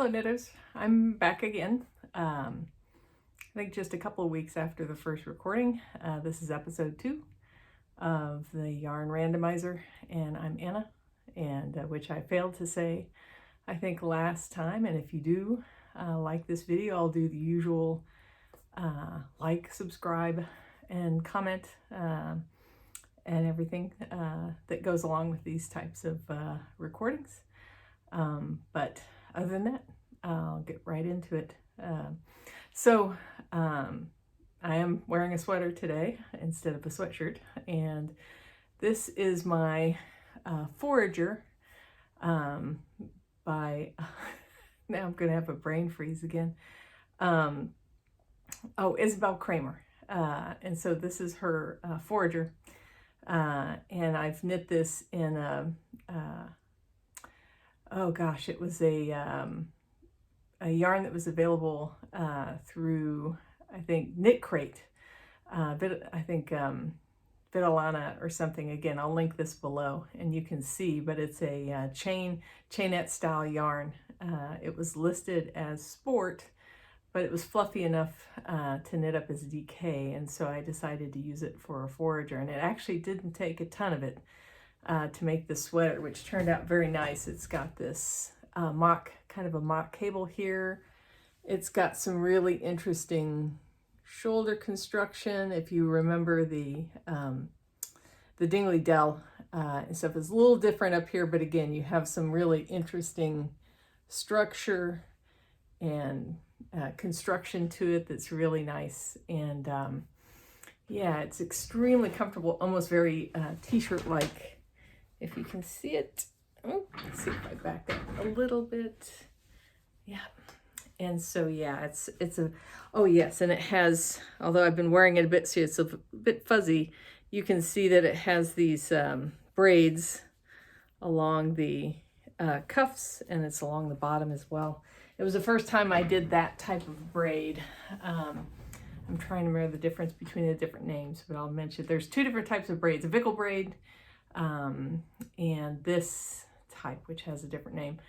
Hello knitters, I'm back again. I think just a couple of weeks after the first recording. This is episode 2 of the Yarn Randomizer, and I'm Anna, and which I failed to say, I think, last time. And if you do like this video, I'll do the usual like, subscribe, and comment, and everything that goes along with these types of recordings. But other than that, I'll get right into it. I am wearing a sweater today instead of a sweatshirt, and this is my Forager by, now I'm going to have a brain freeze again. Isabel Kramer. And so this is her Forager, and I've knit this in it was a yarn that was available through, I think, Knitcrate, Vitalana or something. Again, I'll link this below and you can see, but it's a chainette style yarn. It was listed as sport, but it was fluffy enough to knit up as DK, and so I decided to use it for a Forager, and it actually didn't take a ton of it to make the sweater, which turned out very nice. It's got this kind of a mock cable here. It's got some really interesting shoulder construction. If you remember the Dingley Dell and stuff, is a little different up here, but again, you have some really interesting structure and construction to it that's really nice. And yeah, it's extremely comfortable, almost very t-shirt like. If you can see it, let's see if I back up a little bit. Yeah, and so yeah, it's a, oh yes, and it has, although I've been wearing it a bit, so it's a bit fuzzy, you can see that it has these braids along the cuffs, and it's along the bottom as well. It was the first time I did that type of braid. I'm trying to remember the difference between the different names, but I'll mention there's 2 different types of braids: a Vickle braid, and this type, which has a different name.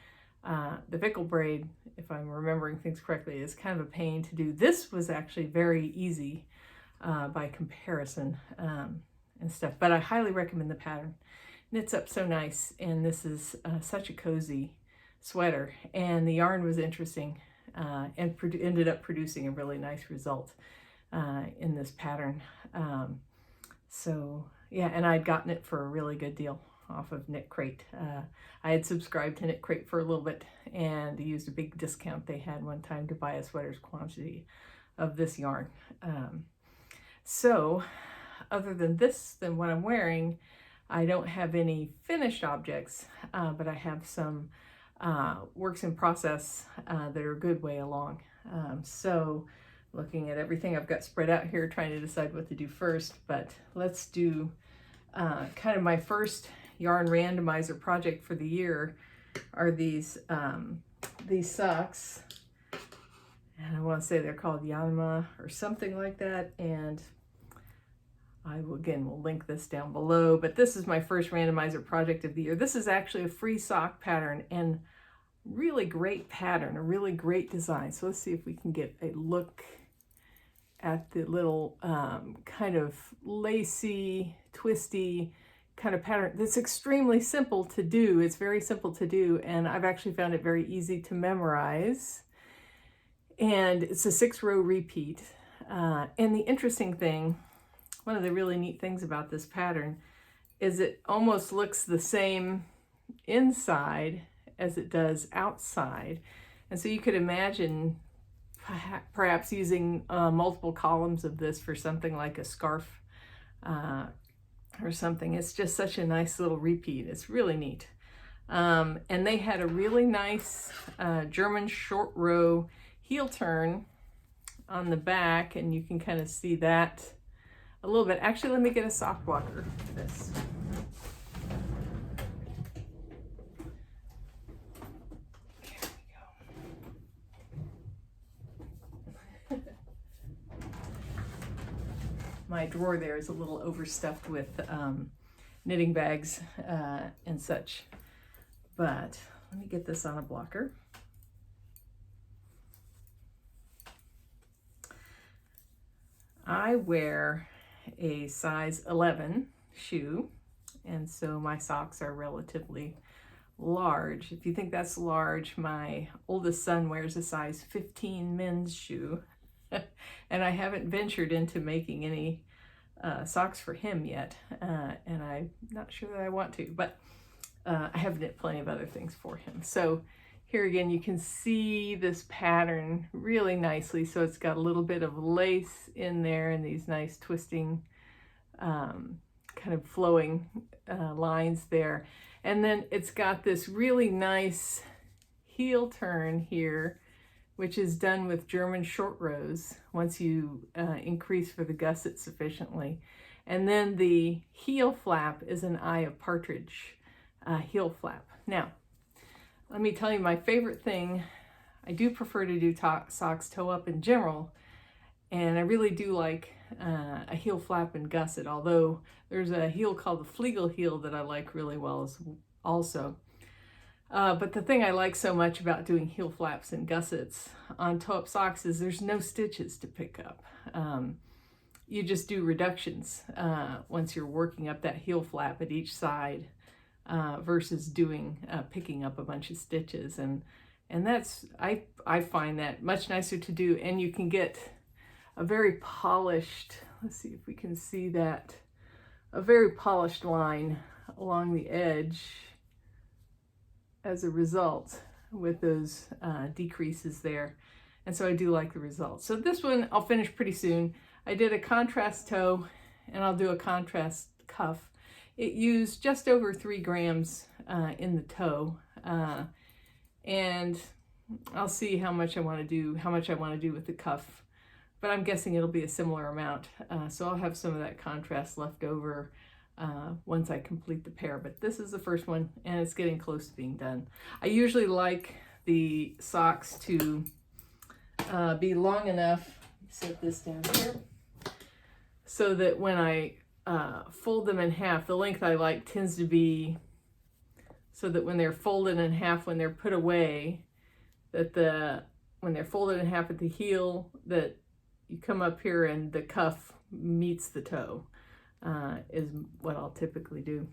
The Vickle braid, if I'm remembering things correctly, is kind of a pain to do. This was actually very easy by comparison and stuff, but I highly recommend the pattern. Knits up so nice, and this is such a cozy sweater, and the yarn was interesting and ended up producing a really nice result in this pattern. So yeah, and I'd gotten it for a really good deal off of Knitcrate. I had subscribed to Knitcrate for a little bit and used a big discount they had one time to buy a sweater's quantity of this yarn. So other than what I'm wearing, I don't have any finished objects, but I have some works in process that are a good way along. So looking at everything I've got spread out here, trying to decide what to do first, but let's do kind of my first Yarn Randomizer project for the year are these socks, and I want to say they're called Yanma or something like that, and I will, again, will link this down below, but this is my first randomizer project of the year. This is actually a free sock pattern, and really great pattern, a really great design. So let's see if we can get a look at the little kind of lacy, twisty kind of pattern that's extremely simple to do. It's very simple to do, and I've actually found it very easy to memorize. And it's a 6-row repeat. And the interesting thing, one of the really neat things about this pattern is it almost looks the same inside as it does outside. And so you could imagine perhaps using multiple columns of this for something like a scarf or something. It's just such a nice little repeat. It's really neat. And they had a really nice German short row heel turn on the back, and you can kind of see that a little bit. Actually, let me get a sock blocker for this. My drawer there is a little overstuffed with knitting bags and such, but let me get this on a blocker. I wear a size 11 shoe, and so my socks are relatively large. If you think that's large, my oldest son wears a size 15 men's shoe, and I haven't ventured into making any socks for him yet, and I'm not sure that I want to, but I have knit plenty of other things for him. So here again, you can see this pattern really nicely. So it's got a little bit of lace in there and these nice twisting, kind of flowing lines there. And then it's got this really nice heel turn here, which is done with German short rows once you increase for the gusset sufficiently. And then the heel flap is an eye of partridge heel flap. Now, let me tell you my favorite thing. I do prefer to do socks toe up in general, and I really do like a heel flap and gusset, although there's a heel called the Flegel heel that I like really well also. But the thing I like so much about doing heel flaps and gussets on toe-up socks is there's no stitches to pick up. You just do reductions once you're working up that heel flap at each side versus doing picking up a bunch of stitches, and that's I find that much nicer to do, and you can get a very polished, let's see if we can see that, a very polished line along the edge as a result with those decreases there. And so I do like the results. So this one I'll finish pretty soon. I did a contrast toe and I'll do a contrast cuff. It used just over 3 grams in the toe, and I'll see how much I want to do with the cuff, but I'm guessing it'll be a similar amount. So I'll have some of that contrast left over once I complete the pair, but this is the first one and it's getting close to being done. I usually like the socks to be long enough, set this down here, so that when I fold them in half, the length I like tends to be so that when they're folded in half, when they're put away, that when they're folded in half at the heel, that you come up here and the cuff meets the toe, is what I'll typically do.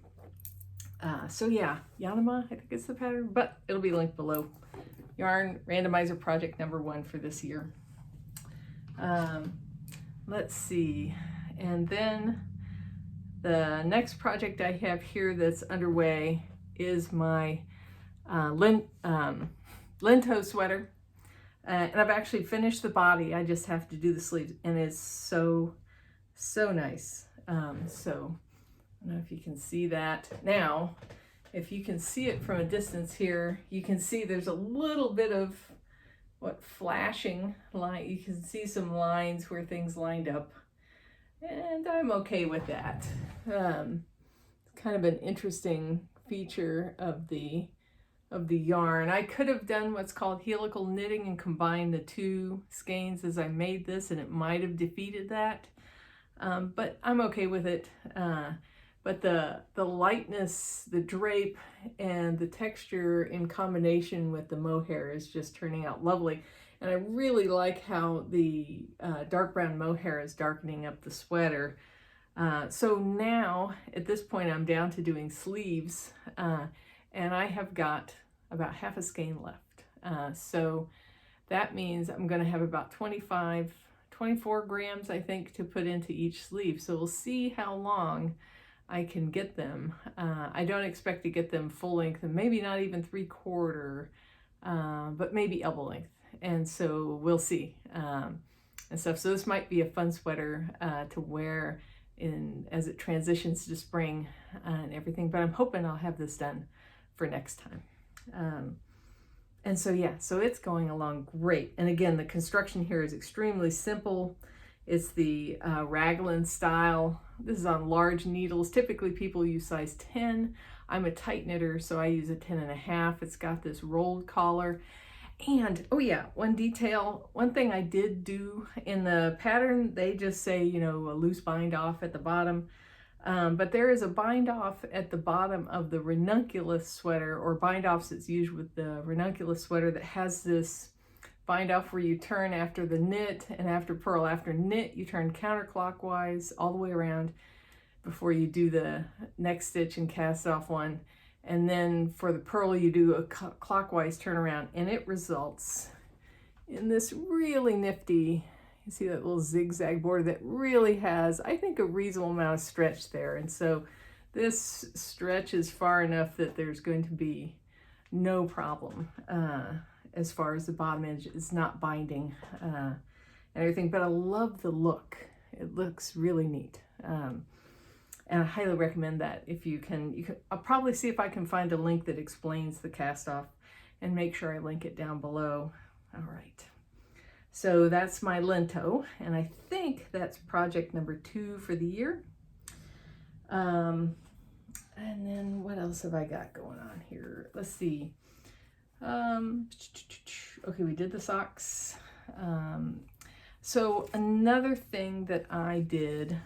So yeah, Yanama, I think it's the pattern, but it'll be linked below. Yarn Randomizer project number 1 for this year. Let's see, and then the next project I have here that's underway is my Lento sweater. And I've actually finished the body. I just have to do the sleeves, and it's so nice. So I don't know if you can see that. Now, if you can see it from a distance here, you can see there's a little bit of flashing line. You can see some lines where things lined up. And I'm okay with that. Kind of an interesting feature of the yarn. I could have done what's called helical knitting and combined the 2 skeins as I made this, and it might have defeated that. But I'm okay with it. But the lightness, the drape, and the texture in combination with the mohair is just turning out lovely. And I really like how the dark brown mohair is darkening up the sweater. So now, at this point, I'm down to doing sleeves, and I have got about half a skein left. So that means I'm going to have about 24 grams, I think, to put into each sleeve. So we'll see how long I can get them. I don't expect to get them full length, and maybe not even 3/4, but maybe elbow length. And so we'll see, and stuff. So this might be a fun sweater to wear as it transitions to spring and everything, but I'm hoping I'll have this done for next time. And so yeah, so it's going along great. And again, the construction here is extremely simple. It's the raglan style. This is on large needles. Typically people use size 10. I'm a tight knitter, so I use a 10.5. It's got this rolled collar. And, oh yeah, one thing I did do in the pattern, they just say, a loose bind off at the bottom. But there is a bind off at the bottom of the ranunculus sweater, or bind offs that's used with the ranunculus sweater, that has this bind off where you turn after the knit, and after purl. After knit, you turn counterclockwise all the way around before you do the next stitch and cast off one. And then for the purl, you do a clockwise turnaround, and it results in this really nifty, you see that little zigzag border that really has, I think, a reasonable amount of stretch there. And so this stretches far enough that there's going to be no problem as far as the bottom edge is not binding and everything. But I love the look. It looks really neat. And I highly recommend that. If you can, I'll probably see if I can find a link that explains the cast off and make sure I link it down below. All right. So that's my Lento, and I think that's project number 2 for the year. And then what else have I got going on here? Let's see. Okay, we did the socks. So another thing that I did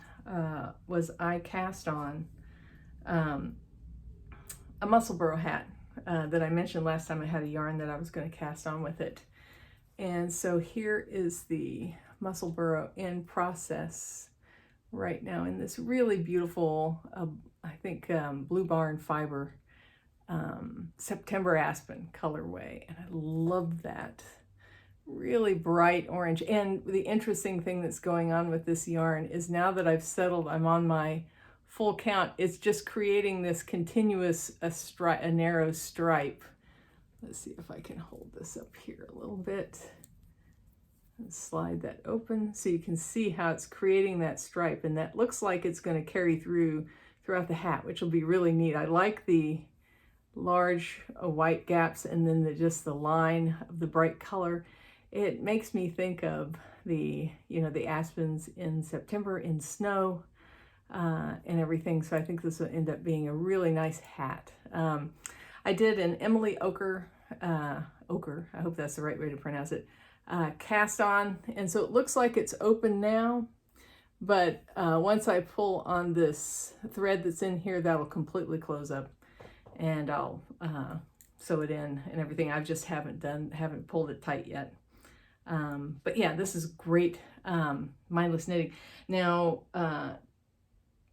was I cast on a Musselburgh hat that I mentioned last time I had a yarn that I was going to cast on with it. And so here is the Musselburgh in process right now in this really beautiful, I think, Blue Barn fiber September Aspen colorway. And I love that. Really bright orange. And the interesting thing that's going on with this yarn is now that I've settled, I'm on my full count, it's just creating this continuous, a narrow stripe. Let's see if I can hold this up here a little bit and slide that open so you can see how it's creating that stripe, and that looks like it's going to carry throughout the hat, which will be really neat. I like the large white gaps and then just the line of the bright color. It makes me think of the aspens in September in snow and everything. So I think this will end up being a really nice hat. I did an Emily Ochre, I hope that's the right way to pronounce it, cast on. And so it looks like it's open now, but once I pull on this thread that's in here, that'll completely close up, and I'll sew it in and everything. I just haven't pulled it tight yet. But yeah, this is great mindless knitting. Now,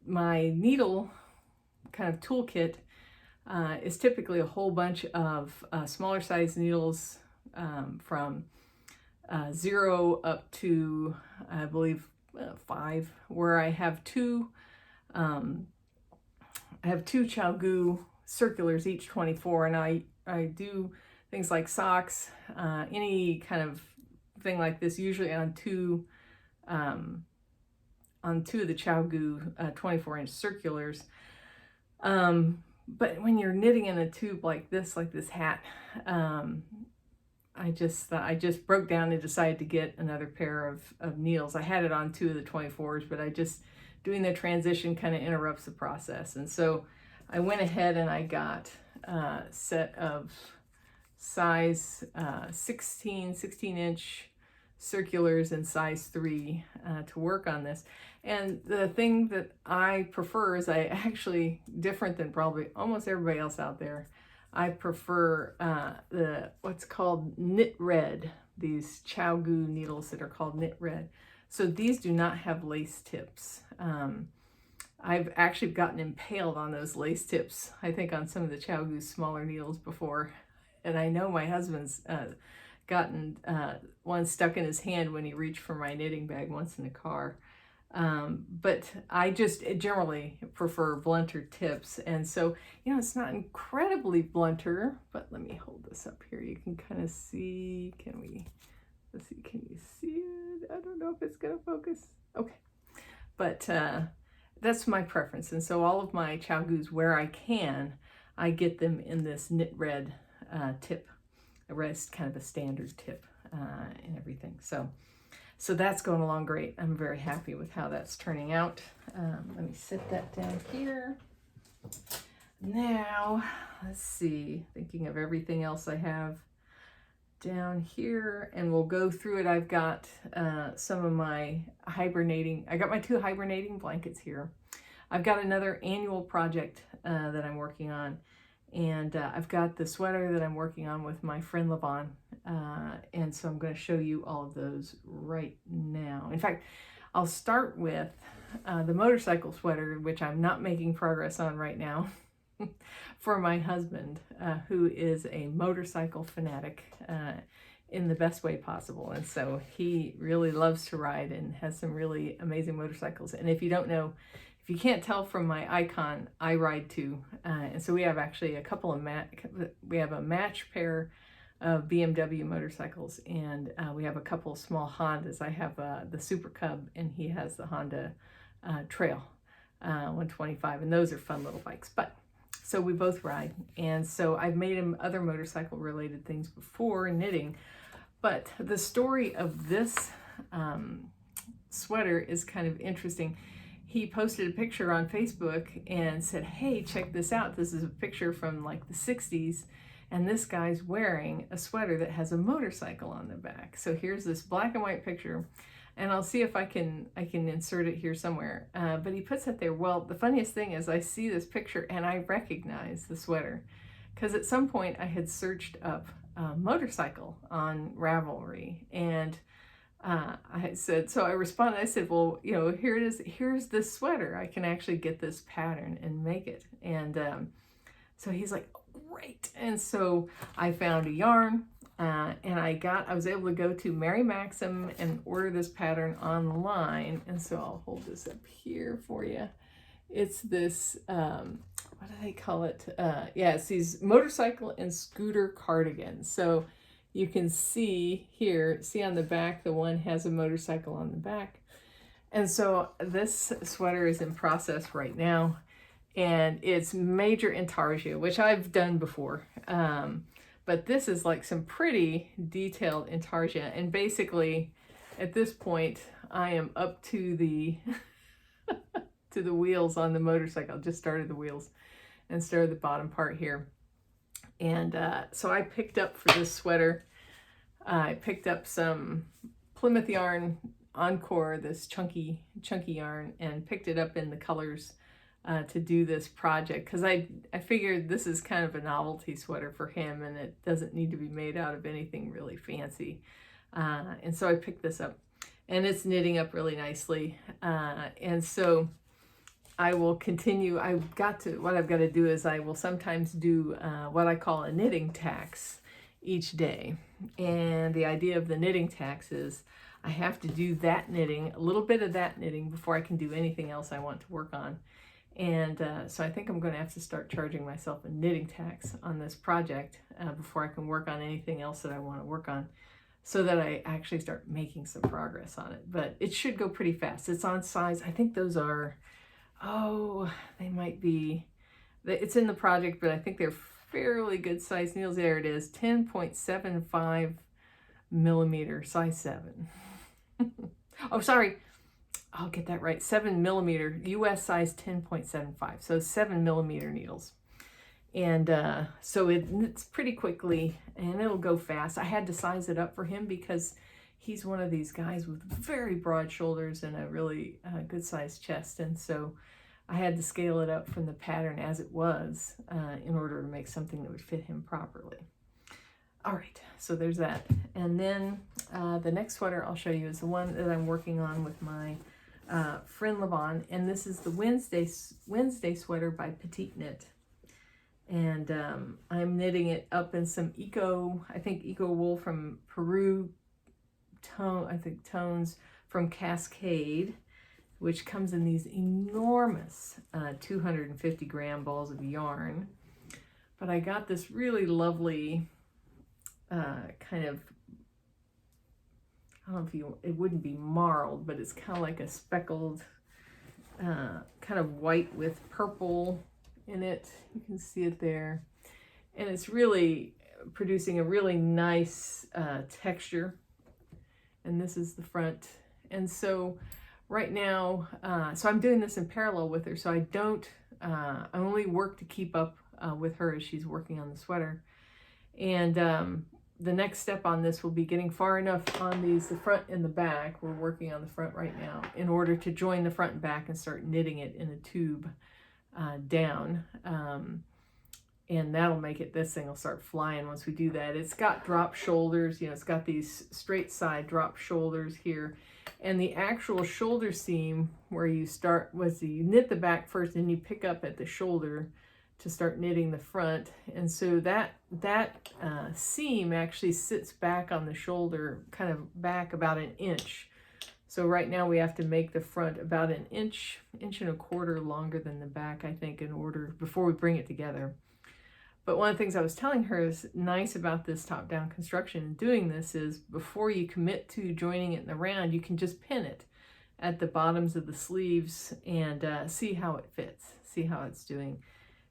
my needle kind of toolkit is typically a whole bunch of smaller size needles from 0 up to, I believe, 5, where I have two Chao circulars, each 24, and I do things like socks, any kind of thing like this, usually on two of the Chao 24-inch circulars. But when you're knitting in a tube like this hat, I just broke down and decided to get another pair of needles. I had it on 2 of the 24s, but doing the transition kind of interrupts the process. And so I went ahead and I got a set of size 16-inch circulars in size 3 to work on this. And the thing that I prefer is different than probably almost everybody else out there, I prefer what's called knit red, these Chao needles that are called knit red. So these do not have lace tips. I've actually gotten impaled on those lace tips, I think, on some of the Chao smaller needles before. And I know my husband's gotten one stuck in his hand when he reached for my knitting bag once in the car. But I just generally prefer blunter tips. And so, it's not incredibly blunter, but let me hold this up here. You can kind of see, let's see, can you see it? I don't know if it's going to focus. Okay. But that's my preference. And so all of my Chao where I can, I get them in this knit red tip. The rest kind of a standard tip and everything. So that's going along great. I'm very happy with how that's turning out. Let me set that down here. Now, let's see, thinking of everything else I have down here, and we'll go through it. I've got some of my I got my 2 hibernating blankets here. I've got another annual project that I'm working on, And I've got the sweater that I'm working on with my friend Levon. And so I'm going to show you all of those right now. In fact, I'll start with the motorcycle sweater, which I'm not making progress on right now, for my husband, who is a motorcycle fanatic in the best way possible. And so he really loves to ride and has some really amazing motorcycles. And if you don't know, if you can't tell from my icon, I ride too. And so we have actually a couple of we have a match pair of BMW motorcycles, and we have a couple of small Hondas. I have the Super Cub, and he has the Honda Trail 125, and those are fun little bikes. But so we both ride, and so I've made him other motorcycle related things before, knitting. But the story of this sweater is kind of interesting. He posted a picture on Facebook and said, hey, check this out. This is a picture from like the 60s. And this guy's wearing a sweater that has a motorcycle on the back. So here's this black and white picture. And I'll see if I can insert it here somewhere. But he puts it there. Well, the funniest thing is I see this picture and I recognize the sweater. Because at some point I had searched up motorcycle on Ravelry. And I said, so I responded, I said, well, you know, here it is. Here's this sweater. I can actually get this pattern and make it. And so he's like, great. And so I found a yarn and I was able to go to Mary Maxim and order this pattern online. And so I'll hold this up here for you. It's this, what do they call it? Yeah, it's these motorcycle and scooter cardigans. So you can see here, see on the back, the one has a motorcycle on the back. And so this sweater is in process right now, and it's major intarsia, which I've done before. But this is like some pretty detailed intarsia. And basically at this point, I am up to the, to the wheels on the motorcycle. Just started the wheels and started the bottom part here. And so I picked up for this sweater, I picked up some Plymouth yarn Encore, this chunky yarn, and picked it up in the colors to do this project. Because I figured this is kind of a novelty sweater for him, and it doesn't need to be made out of anything really fancy. And so I picked this up, and it's knitting up really nicely. And so I will continue. What I've got to do is I will sometimes do what I call a knitting tax each day. And the idea of the knitting tax is I have to do that knitting, a little bit of that knitting, before I can do anything else I want to work on. And so I think I'm going to have to start charging myself a knitting tax on this project before I can work on anything else that I want to work on, so that I actually start making some progress on it. But it should go pretty fast. It's on size, I think those are, they might be, it's in the project, but I think they're fairly good size needles. There it is, 10.75 millimeter, size 7. Oh, sorry, I'll get that right, 7 millimeter, US size 10.75, so 7 millimeter needles. And so it knits pretty quickly, and it'll go fast. I had to size it up for him because he's one of these guys with very broad shoulders and a really good sized chest. And so I had to scale it up from the pattern as it was in order to make something that would fit him properly. All right, so there's that. And then the next sweater I'll show you is the one that I'm working on with my friend Levon. And this is the Wednesday sweater by Petite Knit. And I'm knitting it up in some eco wool from Peru, tones from Cascade, which comes in these enormous 250 gram balls of yarn. But I got this really lovely kind of, I don't know if it wouldn't be marled, but it's kind of like a speckled, kind of white with purple in it. You can see it there. And it's really producing a really nice texture. And this is the front. And so right now, so I'm doing this in parallel with her. So I don't, I only work to keep up with her as she's working on the sweater. And the next step on this will be getting far enough on these, the front and the back. We're working on the front right now in order to join the front and back and start knitting it in a tube down. and that'll make it, this thing will start flying once we do that. It's got drop shoulders, you know, it's got these straight side drop shoulders here. And the actual shoulder seam where you start was you knit the back first and you pick up at the shoulder to start knitting the front. And so that seam actually sits back on the shoulder, kind of back about an inch. So right now we have to make the front about an inch and a quarter longer than the back, I think, in order, before we bring it together. But one of the things I was telling her is nice about this top-down construction and doing this is before you commit to joining it in the round, you can just pin it at the bottoms of the sleeves and see how it fits, see how it's doing,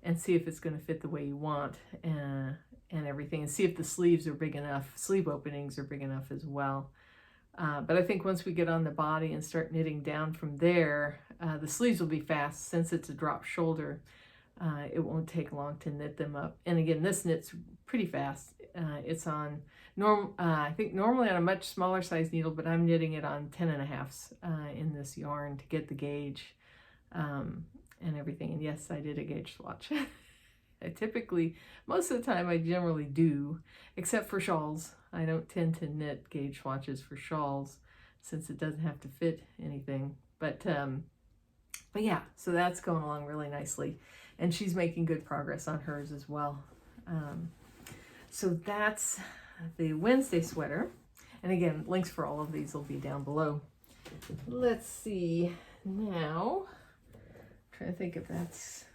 and see if it's going to fit the way you want and everything, and see if the sleeves are big enough, sleeve openings are big enough as well. But I think once we get on the body and start knitting down from there, the sleeves will be fast since it's a drop shoulder. It won't take long to knit them up. And again, this knits pretty fast. It's on, I think normally on a much smaller size needle, but I'm knitting it on 10.5s in this yarn to get the gauge and everything. And yes, I did a gauge swatch. I typically, most of the time I generally do, except for shawls. I don't tend to knit gauge swatches for shawls since it doesn't have to fit anything. But yeah, so that's going along really nicely. And she's making good progress on hers as well. So that's the Wednesday sweater. And again, links for all of these will be down below. Let's see now. I'm trying to think if that's,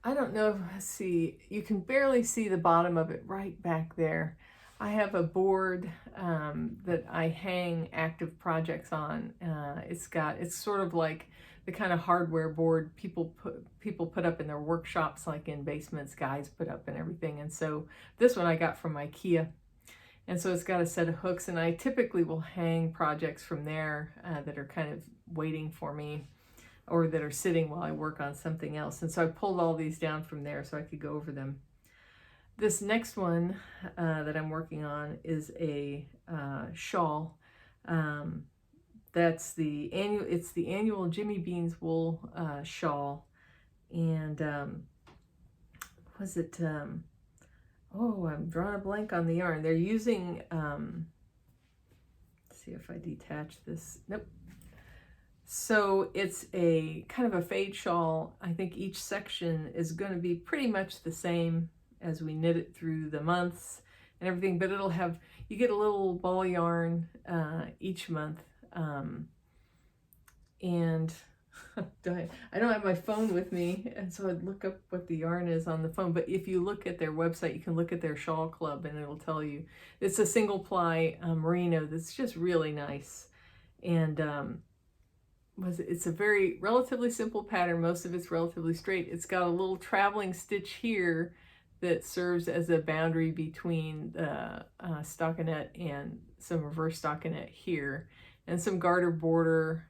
I don't know. See, you can barely see the bottom of it right back there. I have a board that I hang active projects on. It's sort of like the kind of hardware board people put up in their workshops, like in basements, guys put up and everything. And so this one I got from IKEA. And so it's got a set of hooks, and I typically will hang projects from there that are kind of waiting for me or that are sitting while I work on something else. And so I pulled all these down from there so I could go over them. This next one that I'm working on is a shawl. It's the annual Jimmy Bean's wool shawl. And was it, oh, I'm drawing a blank on the yarn. They're using, let's see if I detach this. Nope. So it's a kind of a fade shawl. I think each section is going to be pretty much the same as we knit it through the months and everything, but it'll have, you get a little ball yarn each month. And I don't have my phone with me, and so I'd look up what the yarn is on the phone, but if you look at their website, you can look at their shawl club and it'll tell you. It's a single ply merino that's just really nice. And it's a very relatively simple pattern. Most of it's relatively straight. It's got a little traveling stitch here that serves as a boundary between the stockinette and some reverse stockinette here, and some garter border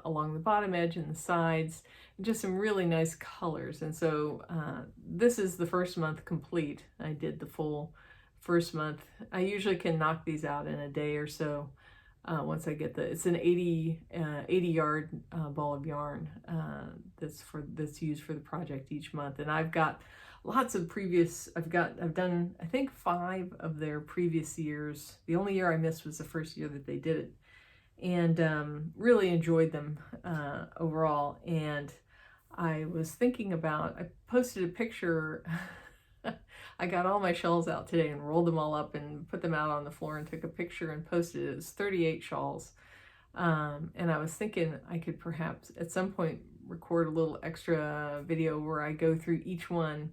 along the bottom edge and the sides, and just some really nice colors. And so this is the first month complete. I did the full first month. I usually can knock these out in a day or so. Once I get it's an 80 yard ball of yarn that's used for the project each month. And I've got lots of previous, I've done I think 5 of their previous years. The only year I missed was the first year that they did it, and really enjoyed them overall. And I was thinking about, I posted a picture. I got all my shawls out today and rolled them all up and put them out on the floor and took a picture and posted it. It was 38 shawls. And I was thinking I could perhaps at some point record a little extra video where I go through each one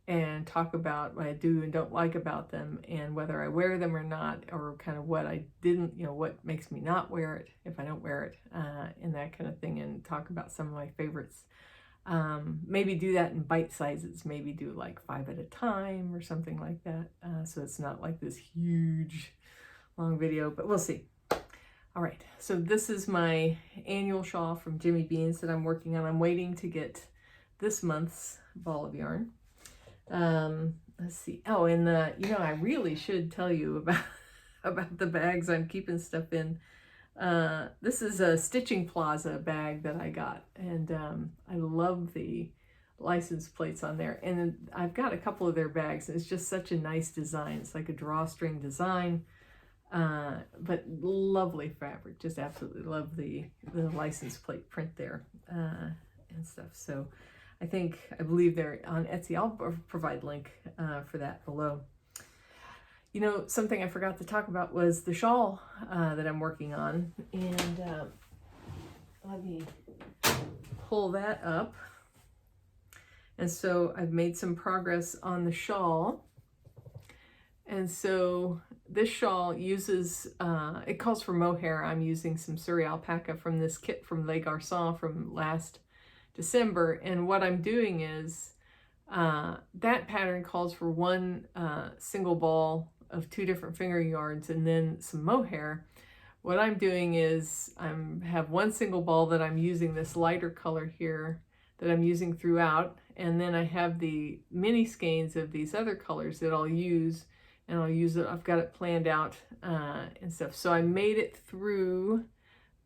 and talk about what I do and don't like about them, and whether I wear them or not, or kind of what I didn't, what makes me not wear it if I don't wear it, and that kind of thing, and talk about some of my favorites. Maybe do that in bite sizes, maybe do like 5 at a time or something like that. So it's not like this huge long video, but we'll see. All right, so this is my annual shawl from Jimmy Bean's that I'm working on. I'm waiting to get this month's ball of yarn. Let's see. Oh, and I really should tell you about the bags I'm keeping stuff in. This is a Stitching Plaza bag that I got, and I love the license plates on there. And then I've got a couple of their bags, and it's just such a nice design. It's like a drawstring design, but lovely fabric. Just absolutely love the license plate print there and stuff. So I believe they're on Etsy. I'll provide a link for that below. You know, something I forgot to talk about was the shawl that I'm working on. And let me pull that up. And so I've made some progress on the shawl. And so this shawl uses, it calls for mohair. I'm using some Surreal alpaca from this kit from Les Garçons from last December. And what I'm doing is, that pattern calls for one single ball of 2 different fingering yarns and then some mohair. What I'm doing is I have one single ball that I'm using this lighter color here that I'm using throughout, and then I have the mini skeins of these other colors that I'll use, and I'll use it, I've got it planned out and stuff. So I made it through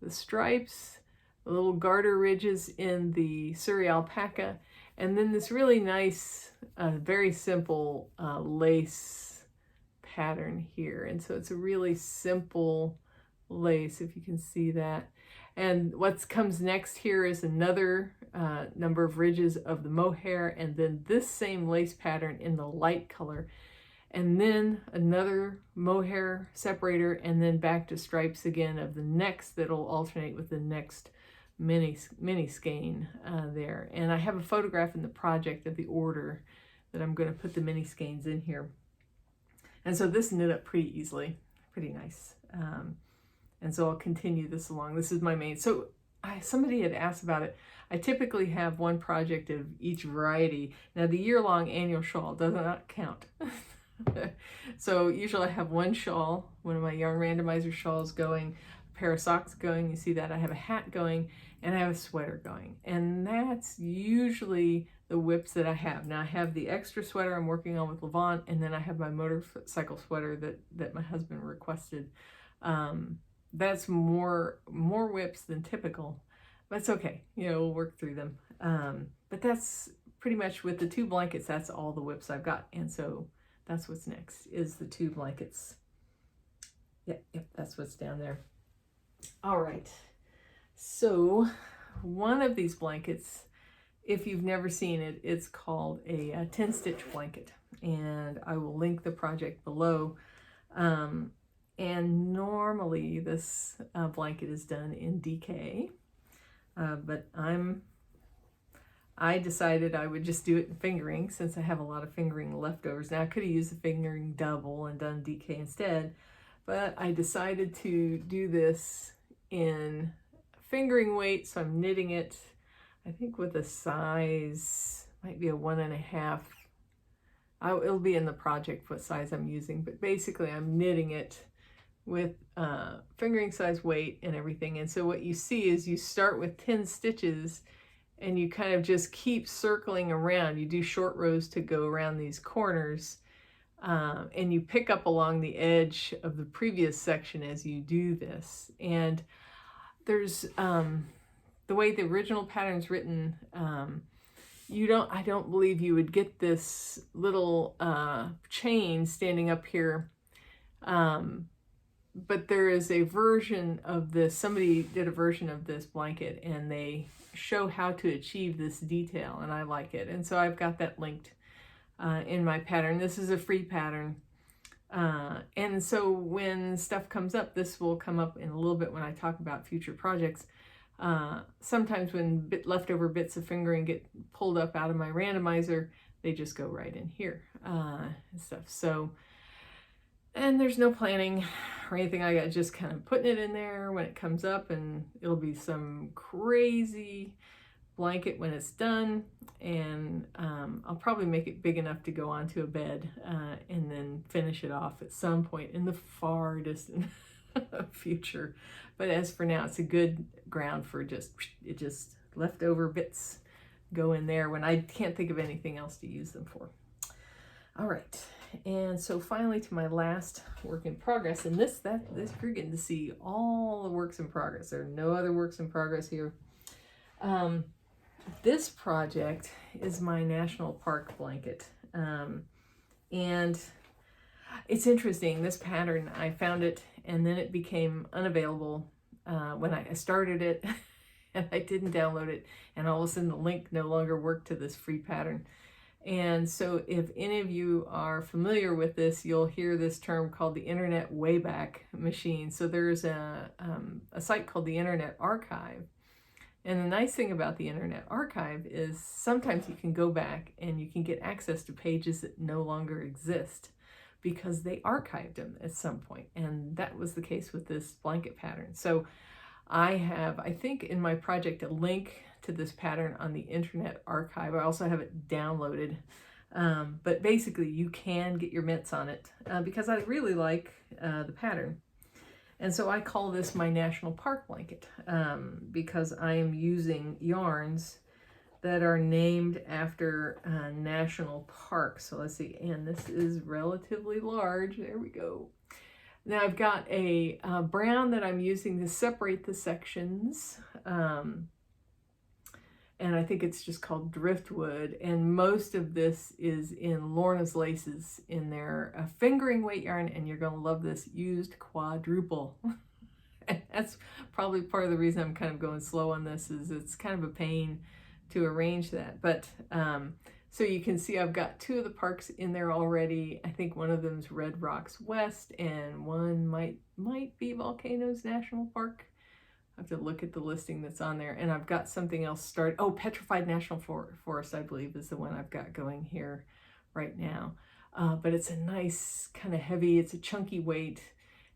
the stripes, the little garter ridges in the Surreal alpaca, and then this really nice, very simple lace pattern here. And so it's a really simple lace, if you can see that. And what comes next here is another number of ridges of the mohair, and then this same lace pattern in the light color, and then another mohair separator, and then back to stripes again of the next that'll alternate with the next mini skein there. And I have a photograph in the project of the order that I'm going to put the mini skeins in here. And so this knit up pretty easily, pretty nice. And so I'll continue this along. This is my main. So somebody had asked about it. I typically have one project of each variety. Now the year-long annual shawl does not count. So usually I have one shawl, one of my Yarn Randomizer shawls going, a pair of socks going, you see that, I have a hat going, and I have a sweater going. And that's usually the whips that I have. Now I have the extra sweater I'm working on with Levant, and then I have my motorcycle sweater that my husband requested. That's more whips than typical, but it's okay. You know, we'll work through them. But that's pretty much with the 2 blankets, that's all the whips I've got. And so that's what's next, is the 2 blankets. Yep, that's what's down there. All right. So one of these blankets, if you've never seen it, it's called a 10-stitch blanket, and I will link the project below. And normally this blanket is done in DK, but I decided I would just do it in fingering since I have a lot of fingering leftovers. Now I could have used the fingering double and done DK instead, but I decided to do this in fingering weight, so I'm knitting it, I think with a size, might be a 1.5. It'll be in the project what size I'm using, but basically I'm knitting it with fingering size weight and everything. And so what you see is you start with 10 stitches and you kind of just keep circling around. You do short rows to go around these corners, and you pick up along the edge of the previous section as you do this. And there's the way the original pattern's written, I don't believe you would get this little chain standing up here, but there is a version of this, somebody did a version of this blanket and they show how to achieve this detail, and I like it. And so I've got that linked in my pattern. This is a free pattern. And so when stuff comes up, this will come up in a little bit when I talk about future projects. Sometimes when leftover bits of fingering get pulled up out of my randomizer, they just go right in here and stuff. So, and there's no planning or anything. I got just kind of putting it in there when it comes up, and it'll be some crazy blanket when it's done. And I'll probably make it big enough to go onto a bed and then finish it off at some point in the far distant future. But as for now, it's a good ground for just leftover bits go in there when I can't think of anything else to use them for. All right, and so finally to my last work in progress, and this you're getting to see all the works in progress. There are no other works in progress here. This project is my national park blanket. And it's interesting, this pattern, I found it and then it became unavailable when I started it and I didn't download it, and all of a sudden the link no longer worked to this free pattern. And so if any of you are familiar with this, you'll hear this term called the Internet Wayback Machine. So there's a site called the Internet Archive. And the nice thing about the Internet Archive is sometimes you can go back and you can get access to pages that no longer exist because they archived them at some point. And that was the case with this blanket pattern. So I have, I think in my project, a link to this pattern on the Internet Archive. I also have it downloaded. But basically you can get your mitts on it because I really like the pattern. And so I call this my national park blanket because I am using yarns that are named after national parks. So let's see, and this is relatively large. There we go. Now I've got a brown that I'm using to separate the sections. And I think it's just called driftwood. And most of this is in Lorna's Laces in their fingering weight yarn. And you're going to love this, used quadruple. And that's probably part of the reason I'm kind of going slow on this, is it's kind of a pain to arrange that. But so you can see I've got two of the parks in there already. I think one of them's Red Rocks West and one might be Volcanoes National Park. I have to look at the listing that's on there. And I've got something else started. Oh, Petrified National Forest, I believe, is the one I've got going here right now. But it's a nice kind of heavy, it's a chunky weight,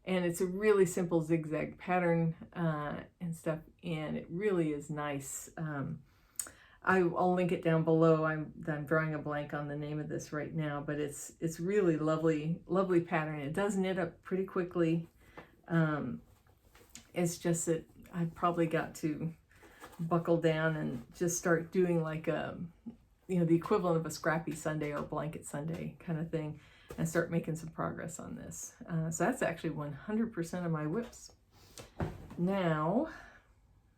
and it's a really simple zigzag pattern and stuff. And it really is nice. I'll link it down below. I'm drawing a blank on the name of this right now, but it's really lovely pattern. It does knit up pretty quickly. It's just that I've probably got to buckle down and just start doing like the equivalent of a scrappy Sunday or blanket Sunday kind of thing, and start making some progress on this. So that's actually 100% of my whips. Now,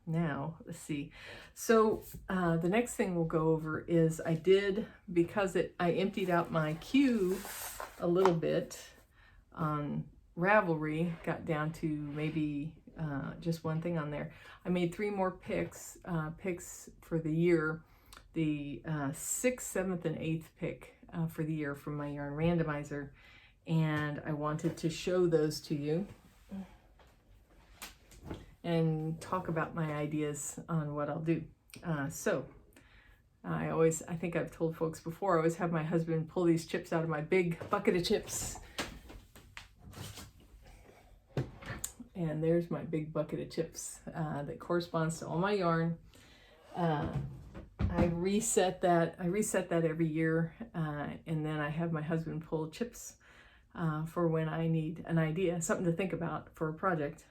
let's see. So the next thing we'll go over is because I emptied out my queue a little bit on Ravelry, got down to maybe just one thing on there. I made 3 more picks for the year, the 6th, 7th, and 8th pick for the year from my Yarn Randomizer, and I wanted to show those to you and talk about my ideas on what I'll do. So I think I've told folks before, I always have my husband pull these chips out of my big bucket of chips. And there's my big bucket of chips that corresponds to all my yarn. I reset that every year, and then I have my husband pull chips for when I need an idea, something to think about for a project.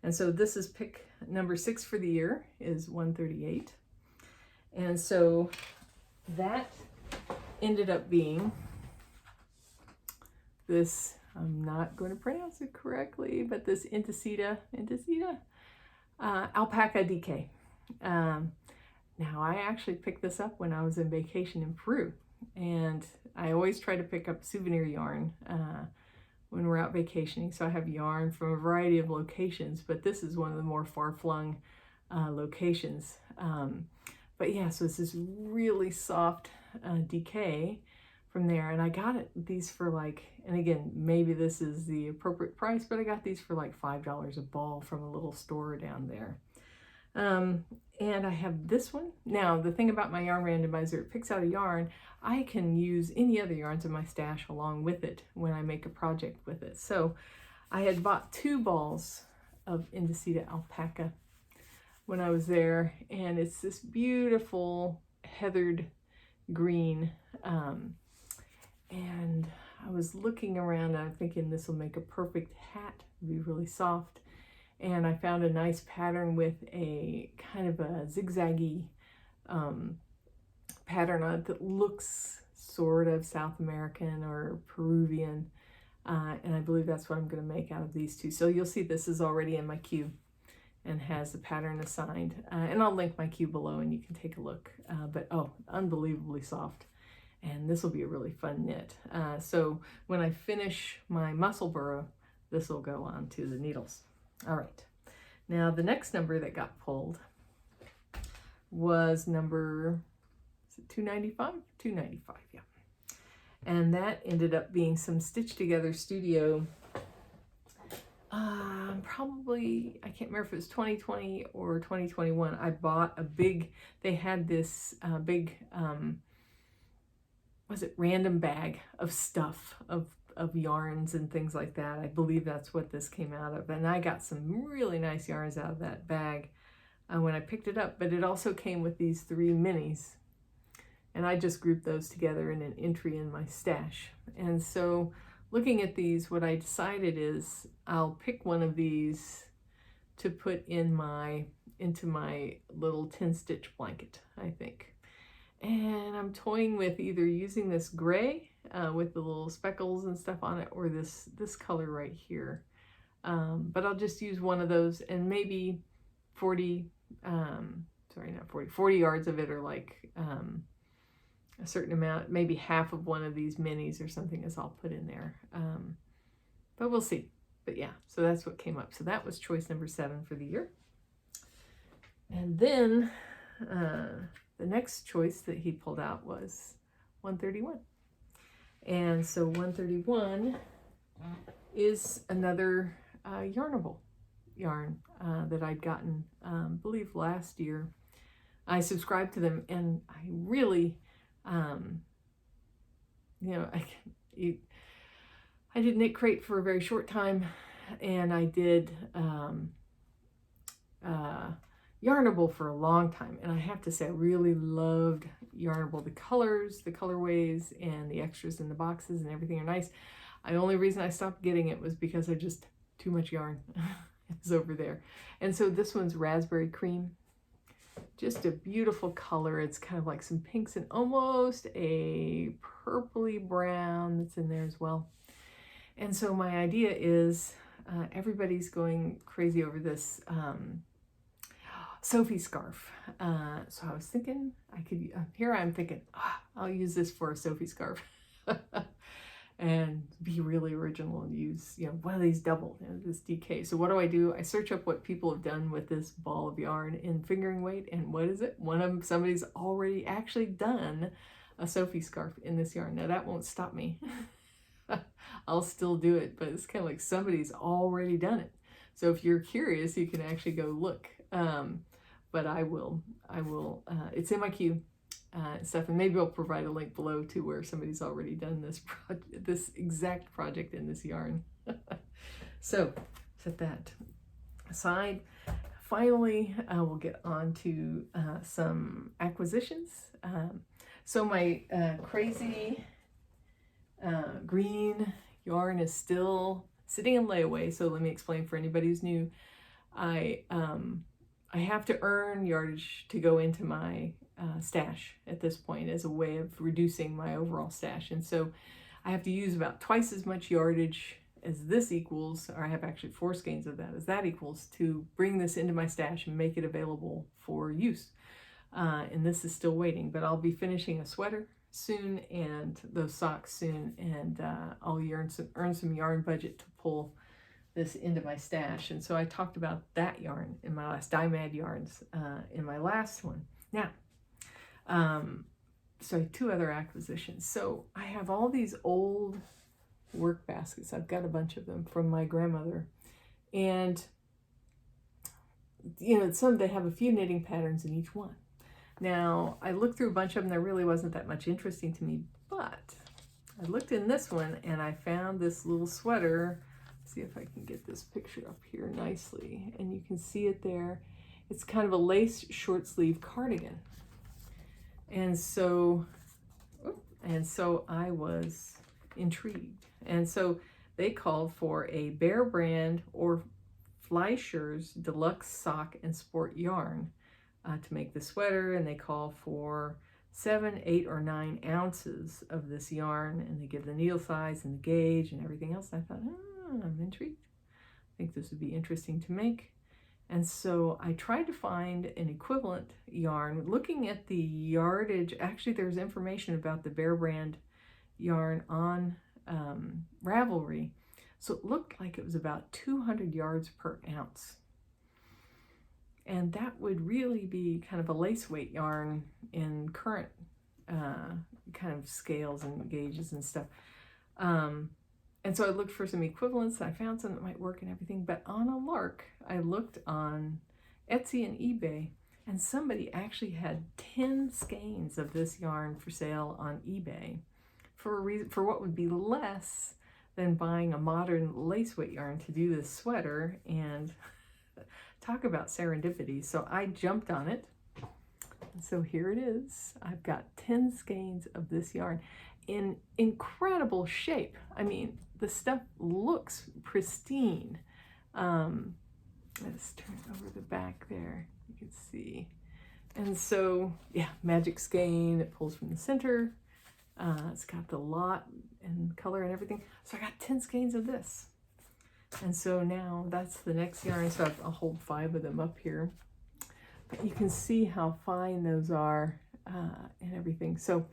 And so this is pick number 6 for the year, is 138. And so that ended up being this, I'm not going to pronounce it correctly, but this Intisita alpaca DK. Now I actually picked this up when I was on vacation in Peru, and I always try to pick up souvenir yarn when we're out vacationing. So I have yarn from a variety of locations, but this is one of the more far-flung locations. But yeah, so this is really soft DK from there, and I got these for like, and again, maybe this is the appropriate price, but I got these for like $5 a ball from a little store down there. And I have this one. Now, the thing about my Yarn Randomizer, it picks out a yarn. I can use any other yarns in my stash along with it when I make a project with it. So I had bought 2 balls of Intisita alpaca when I was there, and it's this beautiful heathered green. And I was looking around and I'm thinking this will make a perfect hat, it'll be really soft. And I found a nice pattern with a kind of a zigzaggy pattern on it that looks sort of South American or Peruvian. And I believe that's what I'm going to make out of these 2. So you'll see this is already in my queue. and has the pattern assigned. And I'll link my cue below and you can take a look. But oh, unbelievably soft. And this will be a really fun knit. So when I finish my Musselburgh, this will go on to the needles. All right. Now the next number that got pulled was number, is it 295? 295, yeah. And that ended up being some Stitch Together Studio. Probably, I can't remember if it was 2020 or 2021. I bought a big, they had this big, was it random bag of stuff, of yarns and things like that. I believe that's what this came out of. And I got some really nice yarns out of that bag when I picked it up. But it also came with these 3 minis. And I just grouped those together in an entry in my stash. And so looking at these, what I decided is I'll pick one of these to put in into my little 10-stitch blanket, I think. And I'm toying with either using this gray with the little speckles and stuff on it, or this color right here. But I'll just use one of those, and maybe 40 yards of it, or like a certain amount, maybe half of one of these minis or something is I'll put in there. But we'll see. But yeah, so that's what came up. So that was choice number 7 for the year. And then the next choice that he pulled out was 131. And so 131 is another Yarnable yarn that I'd gotten, I believe last year. I subscribed to them, and I really, you know, I did Knitcrate for a very short time, and I did Yarnable for a long time. And I have to say, I really loved Yarnable. The colors, the colorways, and the extras in the boxes and everything are nice. The only reason I stopped getting it was because I just, too much yarn is over there. And so this one's Raspberry Cream. Just a beautiful color. It's kind of like some pinks and almost a purpley brown that's in there as well. And so my idea is, everybody's going crazy over this Sophie Scarf. So I was thinking I could, here I'm thinking, I'll use this for a Sophie Scarf. And be really original and use, you know, one of these double, you know, this DK. So what do? I search up what people have done with this ball of yarn in fingering weight, and what is it? Somebody's already actually done a Sophie Scarf in this yarn. Now that won't stop me. I'll still do it, but it's kind of like somebody's already done it. So if you're curious, you can actually go look. But I will, it's in my queue. Stuff, and maybe I'll provide a link below to where somebody's already done this exact project in this yarn. So set that aside. Finally, we'll get on to some acquisitions. So my crazy green yarn is still sitting in layaway. So let me explain for anybody who's new. I have to earn yardage to go into my stash at this point as a way of reducing my overall stash. And so I have to use about twice as much yardage as this equals, or I have actually 4 skeins of that, as that equals, to bring this into my stash and make it available for use. And this is still waiting, but I'll be finishing a sweater soon and those socks soon, and I'll earn some yarn budget to pull this into my stash. And so I talked about that yarn in my last Dymad yarns in my last one. Now, so 2 other acquisitions. So I have all these old work baskets. I've got a bunch of them from my grandmother, and you know, they have a few knitting patterns in each one. Now I looked through a bunch of them. There really wasn't that much interesting to me, but I looked in this one and I found this little sweater. Let's see if I can get this picture up here nicely, and you can see it there. It's kind of a lace short sleeve cardigan. And so I was intrigued. And so they called for a Bear Brand or Fleischer's Deluxe Sock and Sport yarn to make the sweater. And they call for 7, 8, or 9 ounces of this yarn. And they give the needle size and the gauge and everything else. I thought, I'm intrigued. I think this would be interesting to make. And so I tried to find an equivalent yarn. Looking at the yardage, actually there's information about the Bear Brand yarn on Ravelry. So it looked like it was about 200 yards per ounce. And that would really be kind of a lace weight yarn in current kind of scales and gauges and stuff. And so I looked for some equivalents. I found some that might work and everything. But on a lark, I looked on Etsy and eBay, and somebody actually had 10 skeins of this yarn for sale on eBay for what would be less than buying a modern lace weight yarn to do this sweater. And talk about serendipity. So I jumped on it. So here it is. I've got 10 skeins of this yarn in incredible shape. I mean, the stuff looks pristine. Let's turn over the back there. You can see. And so, yeah, magic skein. It pulls from the center. It's got the lot and color and everything. So I got 10 skeins of this. And so now that's the next yarn. So I'll hold 5 of them up here. But you can see how fine those are and everything. So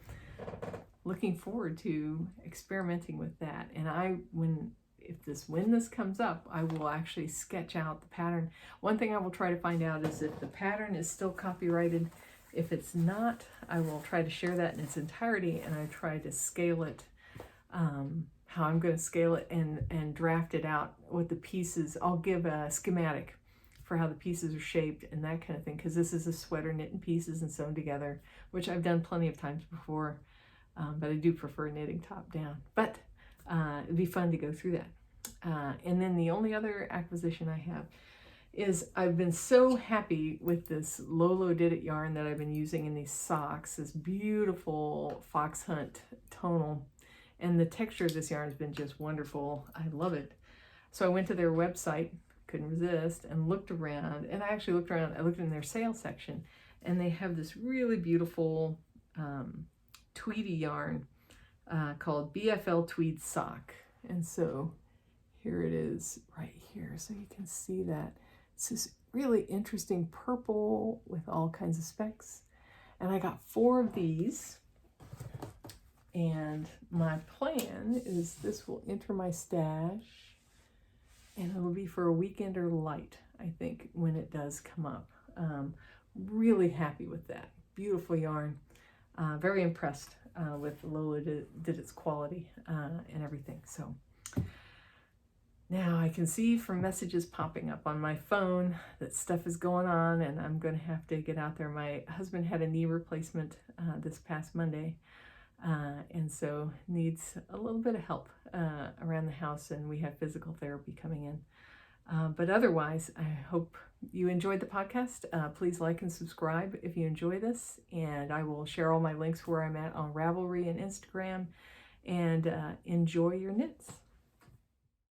looking forward to experimenting with that. And when this comes up, I will actually sketch out the pattern. One thing I will try to find out is if the pattern is still copyrighted. If it's not, I will try to share that in its entirety, and I try to scale it, how I'm going to scale it and draft it out with the pieces. I'll give a schematic for how the pieces are shaped and that kind of thing, because this is a sweater knit in pieces and sewn together, which I've done plenty of times before, but I do prefer knitting top down. But it'd be fun to go through that. And then the only other acquisition I have is I've been so happy with this Lolo Did It yarn that I've been using in these socks, this beautiful Fox Hunt tonal. And the texture of this yarn has been just wonderful. I love it. So I went to their website, couldn't resist, and looked around. And I actually looked around, I looked in their sale section, and they have this really beautiful tweedy yarn called BFL Tweed Sock. And so here it is right here. So you can see that. It's this really interesting purple with all kinds of specks. And I got 4 of these. And my plan is this will enter my stash, and it'll be for a weekender light, I think, when it does come up. Really happy with that. Beautiful yarn. Very impressed with Lola did its quality and everything. So now I can see from messages popping up on my phone that stuff is going on, and I'm going to have to get out there. My husband had a knee replacement this past Monday. And so needs a little bit of help around the house, and we have physical therapy coming in. But otherwise, I hope you enjoyed the podcast. Please like and subscribe if you enjoy this, and I will share all my links where I'm at on Ravelry and Instagram, and enjoy your knits.